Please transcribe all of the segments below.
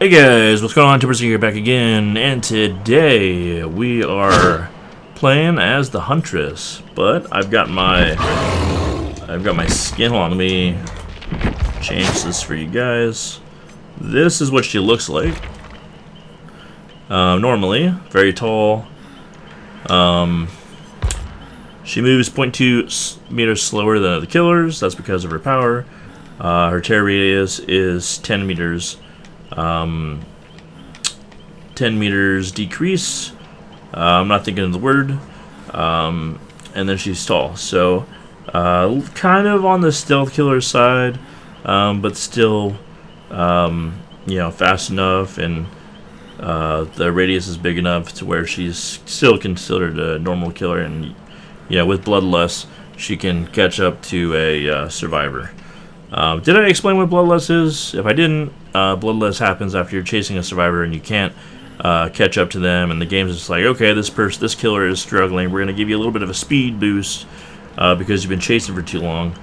Hey guys, what's going on? Temperistic here back again, and today we are playing as the Huntress. But I've got my skin. Hold on, let me change this for you guys. This is what she looks like. Normally, very tall. She moves 0.2 meters slower than the killers. That's because of her power. Her tear radius is 10 meters. 10 meters decrease. I'm not thinking of the word. And then she's tall. So, kind of on the stealth killer side, but still, fast enough, and the radius is big enough to where she's still considered a normal killer. And with Bloodlust, she can catch up to a survivor. Did I explain what Bloodlust is? If I didn't, Bloodlust happens after you're chasing a survivor and you can't catch up to them, and the game's just like, okay, this killer is struggling. We're going to give you a little bit of a speed boost because you've been chasing for too long,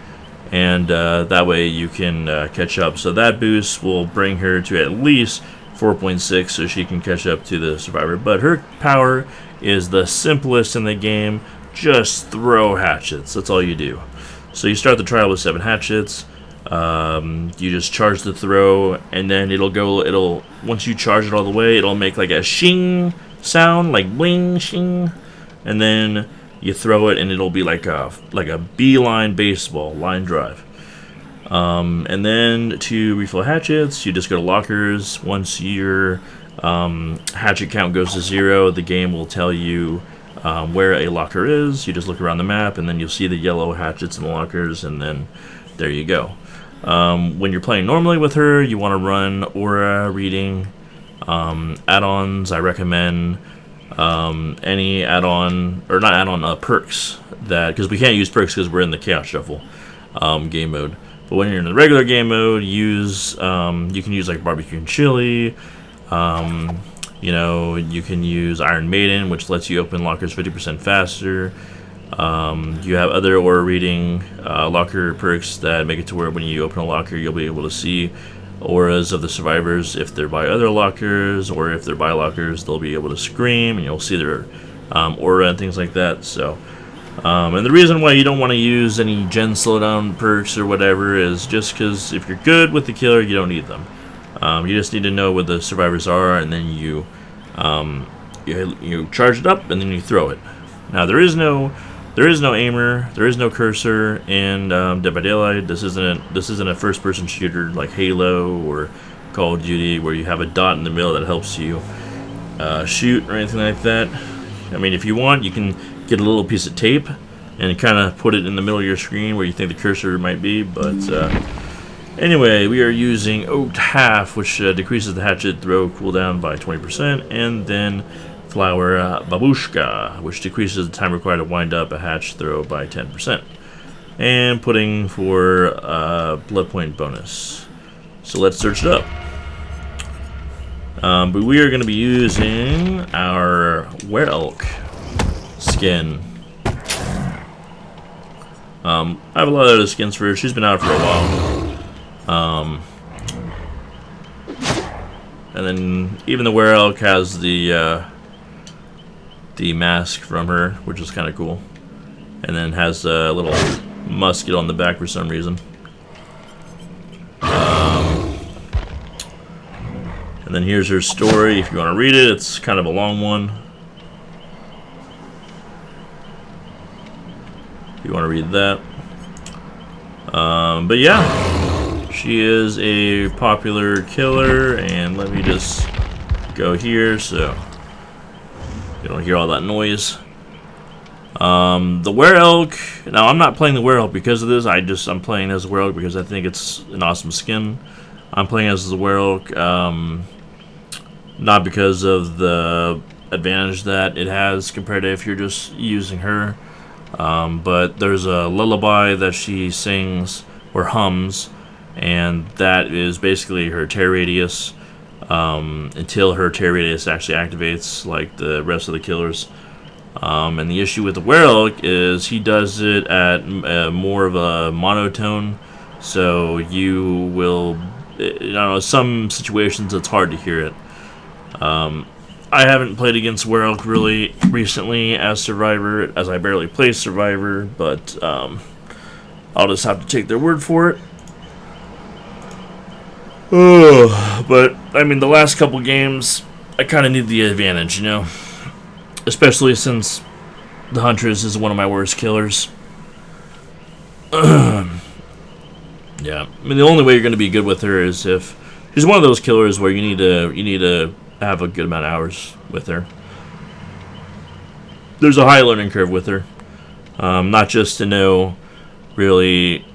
and that way you can catch up. So that boost will bring her to at least 4.6, so she can catch up to the survivor. But her power is the simplest in the game. Just throw hatchets. That's all you do. So you start the trial with 7 hatchets. You just charge the throw, and then once you charge it all the way, it'll make like a shing sound, like bling shing, and then you throw it and it'll be like a beeline baseball line drive. And then to refill hatchets, you just go to lockers. Once your hatchet count goes to 0, the game will tell you where a locker is. You just look around the map, and then you'll see the yellow hatchets in the lockers, and then there you go. When you're playing normally with her, you want to run aura reading. Add-ons, I recommend any add-on, or not add-on, perks, because we can't use perks because we're in the Chaos Shuffle game mode. But when you're in the regular game mode, you can use like barbecue and chili. You can use Iron Maiden, which lets you open lockers 50% faster. You have other aura reading locker perks that make it to where when you open a locker, you'll be able to see auras of the survivors. If they're by other lockers, or if they're by lockers, they'll be able to scream, and you'll see their aura and things like that. So, and the reason why you don't want to use any gen slowdown perks or whatever is just because if you're good with the killer, you don't need them. You just need to know where the survivors are, and then you charge it up, and then you throw it. Now there is no aimer, there is no cursor in Dead by Daylight. This isn't a first-person shooter like Halo or Call of Duty, where you have a dot in the middle that helps you shoot or anything like that. I mean, if you want, you can get a little piece of tape and kind of put it in the middle of your screen where you think the cursor might be. But anyway, we are using Oaked Half, which decreases the hatchet throw cooldown by 20%, and then Flower Babushka, which decreases the time required to wind up a hatch throw by 10%, and Pudding for blood point bonus. So let's search it up. But we are going to be using our Werelk skin. I have a lot of other skins for her. She's been out for a while. And then even the Werelk has the mask from her, which is kind of cool, and then has a little musket on the back for some reason. And then here's her story. If you want to read it, it's kind of a long one. If you want to read that. But yeah, she is a popular killer, and let me just go here so you don't hear all that noise. The Werelk. Now, I'm not playing the Werelk because of this. I'm playing as the Werelk because I think it's an awesome skin. I'm playing as the Werelk, not because of the advantage that it has compared to if you're just using her. But there's a lullaby that she sings or hums, and that is basically her tear radius. Until her tear radius actually activates, like the rest of the killers. And the issue with the Werelk is he does it at more of a monotone, so you will you know, some situations it's hard to hear it. I haven't played against Werelk really recently as Survivor, as I barely play Survivor, but I'll just have to take their word for it. But, I mean, the last couple games, I kind of need the advantage, you know? Especially since the Huntress is one of my worst killers. Yeah, I mean, the only way you're going to be good with her is if she's one of those killers where you need to have a good amount of hours with her. There's a high learning curve with her, not just to know really,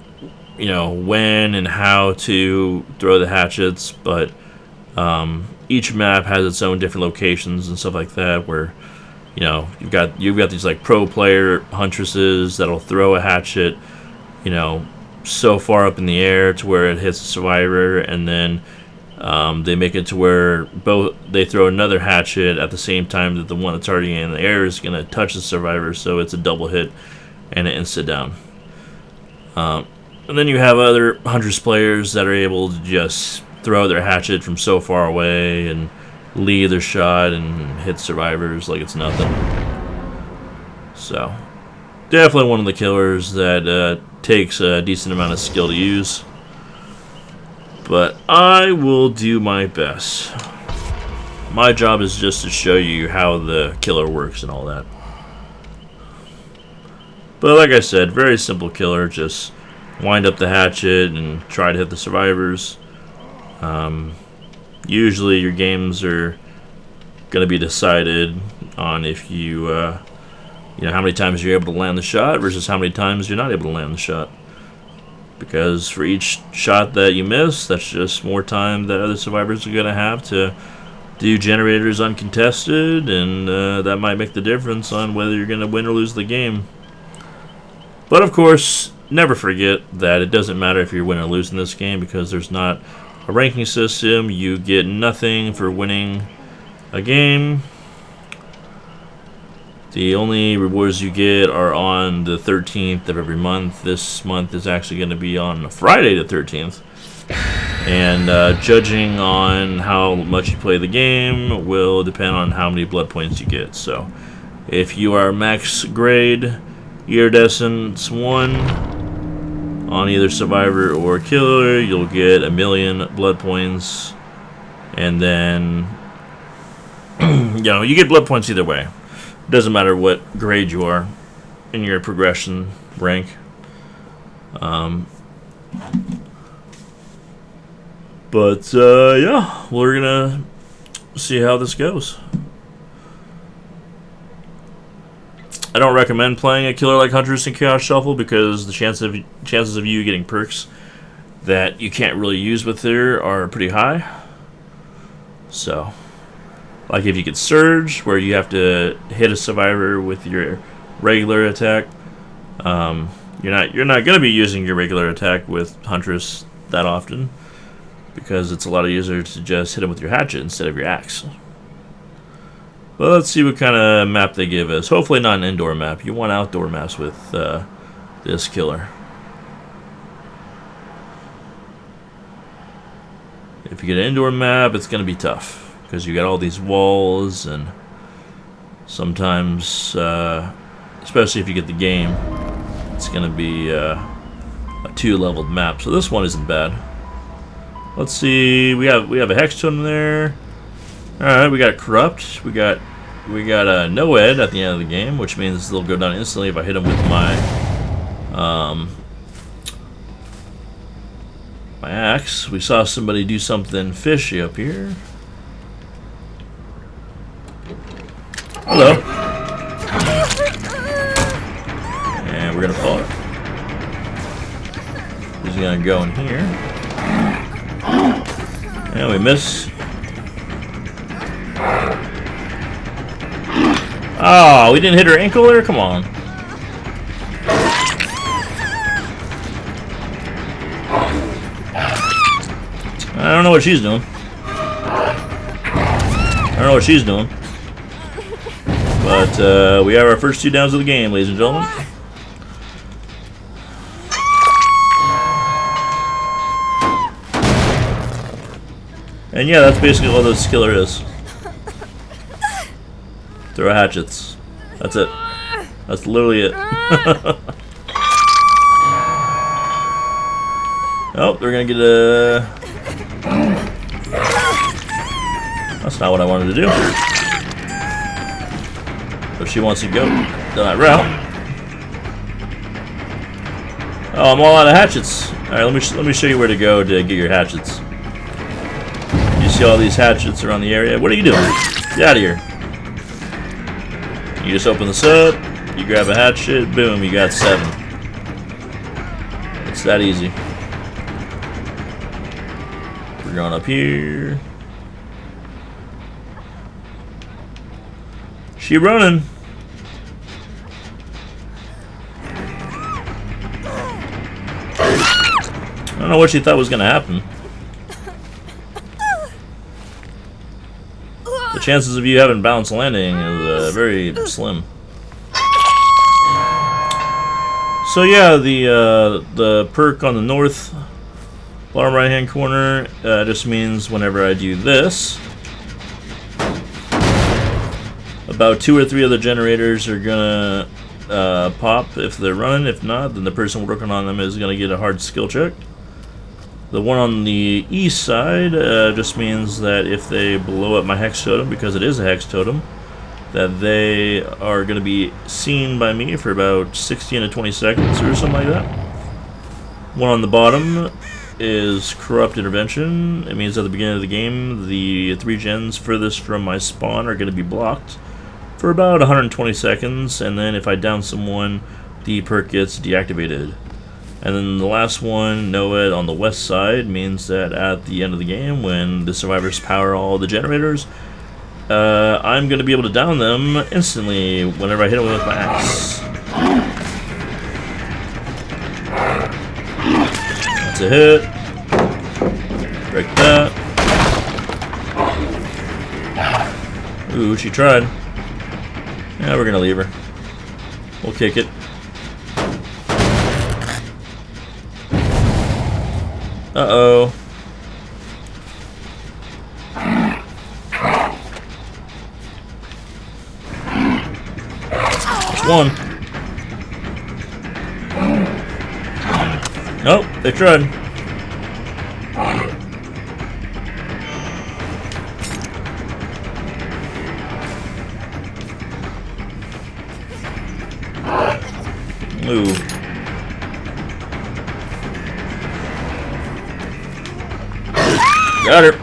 you know, when and how to throw the hatchets, but each map has its own different locations and stuff like that. Where, you know, you've got these like pro player Huntresses that'll throw a hatchet, you know, so far up in the air to where it hits a survivor, and then they make it to where they throw another hatchet at the same time that the one that's already in the air is going to touch the survivor, so it's a double hit and an insta down. And then you have other Huntress players that are able to just throw their hatchet from so far away and lead their shot and hit survivors like it's nothing. So, definitely one of the killers that takes a decent amount of skill to use. But I will do my best. My job is just to show you how the killer works and all that. But like I said, very simple killer. Just wind up the hatchet and try to hit the survivors. Usually your games are going to be decided on if you know, how many times you're able to land the shot versus how many times you're not able to land the shot. Because for each shot that you miss, that's just more time that other survivors are going to have to do generators uncontested, and that might make the difference on whether you're going to win or lose the game. But of course, never forget that it doesn't matter if you're winning or losing this game, because there's not a ranking system. You get nothing for winning a game. The only rewards you get are on the 13th of every month. This month is actually going to be on Friday the 13th. And judging on how much you play the game will depend on how many blood points you get. So if you are max grade iridescence 1 on either survivor or killer, you'll get 1,000,000 blood points. And then, you know, you get blood points either way. Doesn't matter what grade you are in your progression rank. But yeah, we're gonna see how this goes. I don't recommend playing a killer like Huntress in Chaos Shuffle because the chances of you getting perks that you can't really use with her are pretty high. So, like if you get Surge, where you have to hit a survivor with your regular attack, you're not going to be using your regular attack with Huntress that often, because it's a lot easier to just hit them with your hatchet instead of your axe. Well, let's see what kind of map they give us. Hopefully not an indoor map. You want outdoor maps with this killer. If you get an indoor map, it's going to be tough, because you got all these walls, and sometimes, especially if you get the game, it's going to be a 2-leveled map. So this one isn't bad. Let's see. We have a hex totem there. All right, we got corrupt. We got no ed at the end of the game, which means they'll go down instantly if I hit them with my my axe. We saw somebody do something fishy up here. Hello. And we're gonna pull it. He's gonna go in here. And we miss. Oh, we didn't hit her ankle there? Come on. I don't know what she's doing. I don't know what she's doing. But we have our first 2 downs of the game, ladies and gentlemen. And yeah, that's basically all this killer is. Throw hatchets. That's it. That's literally it. Oh, they're gonna get a... That's not what I wanted to do. But she wants to go down that route. Oh, I'm all out of hatchets. Alright, let me show you where to go to get your hatchets. You see all these hatchets around the area? What are you doing? Get out of here. You just open this up, you grab a hatchet, boom, you got 7. It's that easy. We're going up here. She running. I don't know what she thought was going to happen. The chances of you having balanced landing is very slim. So yeah, the perk on the north bottom right hand corner just means whenever I do this, about 2 or 3 of the generators are gonna pop if they're running. If not, then the person working on them is gonna get a hard skill check. The one on the east side just means that if they blow up my hex totem, because it is a hex totem, that they are going to be seen by me for about 16 to 20 seconds or something like that. One on the bottom is Corrupt Intervention. It means at the beginning of the game, the 3 gens furthest from my spawn are going to be blocked for about 120 seconds, and then if I down someone, the perk gets deactivated. And then the last one, Know It, on the west side, means that at the end of the game, when the survivors power all the generators, I'm going to be able to down them instantly whenever I hit them with my axe. That's a hit. Break that. Ooh, she tried. Yeah, we're going to leave her. We'll kick it. Uh-oh. There's one. Nope, they tried. Ooh. Got her.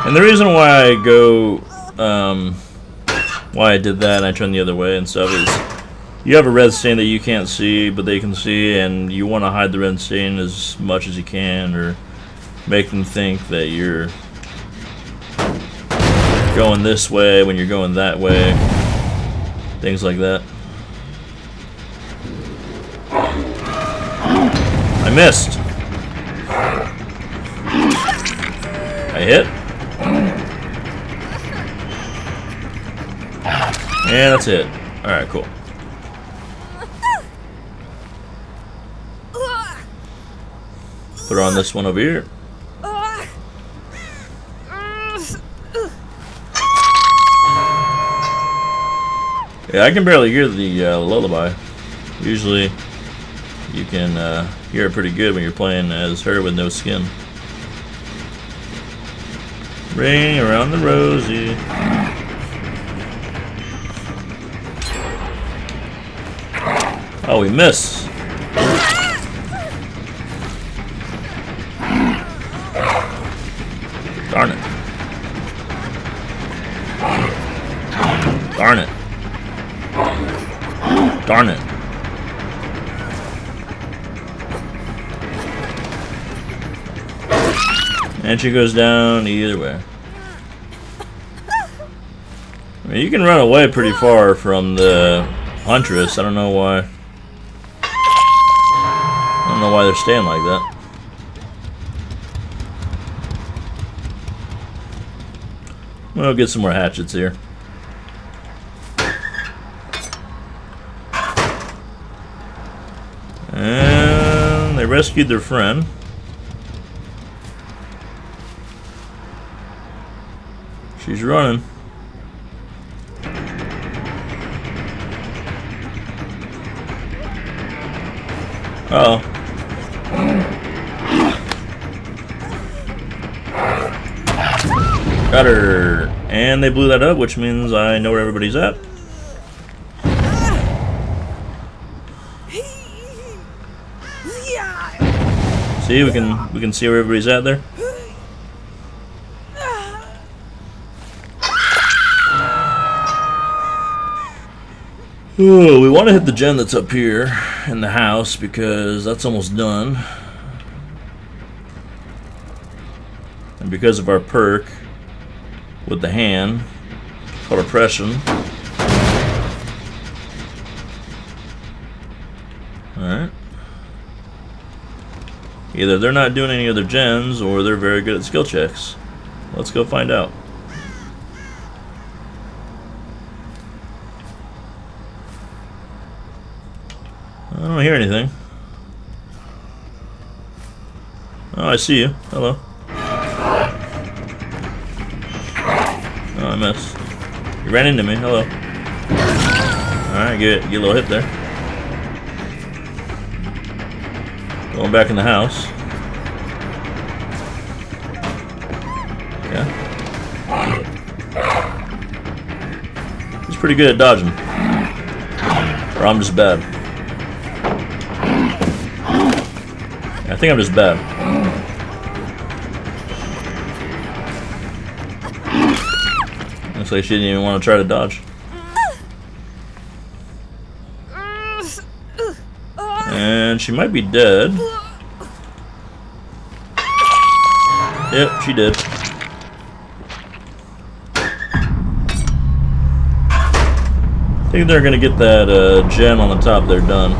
And the reason why I go, why I did that and I turned the other way and stuff is you have a red stain that you can't see but they can see, and you want to hide the red stain as much as you can or make them think that you're going this way when you're going that way, things like that. I missed. I hit. And that's it. Alright, cool. Put her on this one over here. Yeah, I can barely hear the lullaby. Usually, you can hear it pretty good when you're playing as her with no skin. Ring around the rosy. Oh, we miss. Darn it. Darn it. Darn it. And she goes down either way. I mean, you can run away pretty far from the Huntress. I don't know why. I don't know why they're staying like that. We'll get some more hatchets here. rescued their friend. She's running. Uh-oh. Got her. And they blew that up, which means I know where everybody's at. See, we can see where everybody's at there. Ooh, we want to hit the gen that's up here in the house because that's almost done. And because of our perk with the hand called oppression. Alright. Either they're not doing any other gens or they're very good at skill checks. Let's go find out. I don't hear anything. Oh, I see you. Hello. Oh, I missed. You ran into me. Hello. Alright, get a little hit there. Going back in the house. Yeah. He's pretty good at dodging. Or I'm just bad. I think I'm just bad. Looks like she didn't even want to try to dodge. And she might be dead. Yep, she did. I think they're gonna get that gem on the top. They're done.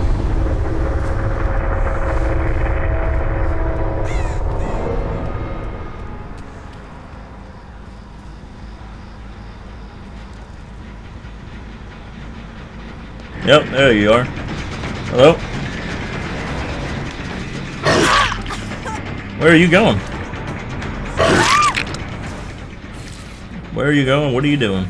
Yep, there you are. Hello? Where are you going? Where are you going? What are you doing?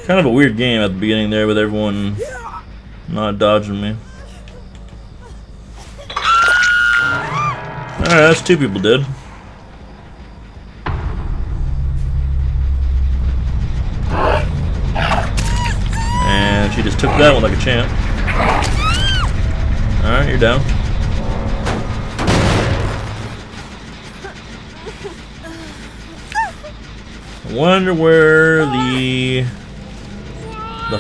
Kind of a weird game at the beginning there with everyone not dodging me. Alright, that's two people dead. And she just took that one like a champ. Alright, you're down. I wonder where the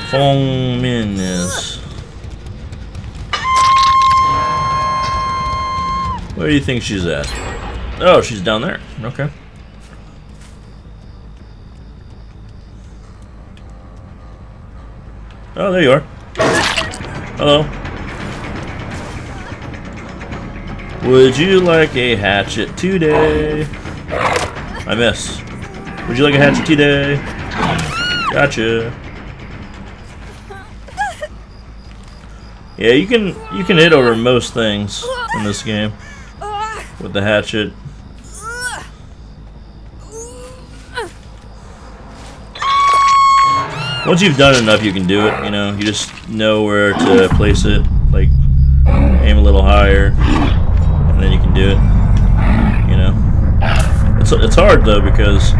Fong Min is. Where do you think she's at? Oh, she's down there. Okay. Oh, there you are. Hello. Would you like a hatchet today? I miss. Would you like a hatchet today? Gotcha. Yeah, you can hit over most things in this game with the hatchet. Once you've done enough, you can do it. You know, you just know where to place it. Like aim a little higher, and then you can do it. You know, it's hard though because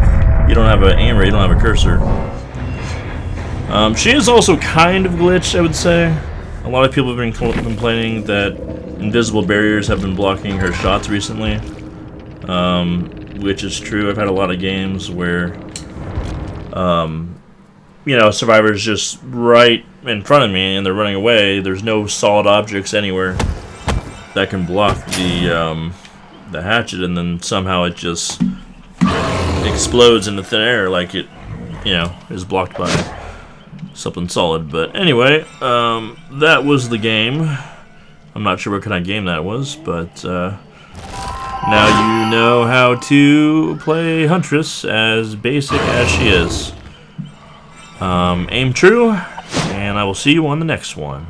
you don't have an aimer, you don't have a cursor. She is also kind of glitched, I would say. A lot of people have been complaining that invisible barriers have been blocking her shots recently, which is true. I've had a lot of games where, you know, survivors just right in front of me and they're running away. There's no solid objects anywhere that can block the hatchet, and then somehow it just explodes into thin air like it, you know, is blocked by something solid. But anyway, that was the game. I'm not sure what kind of game that was, but Now you know how to play Huntress as basic as she is. Aim true, and I will see you on the next one.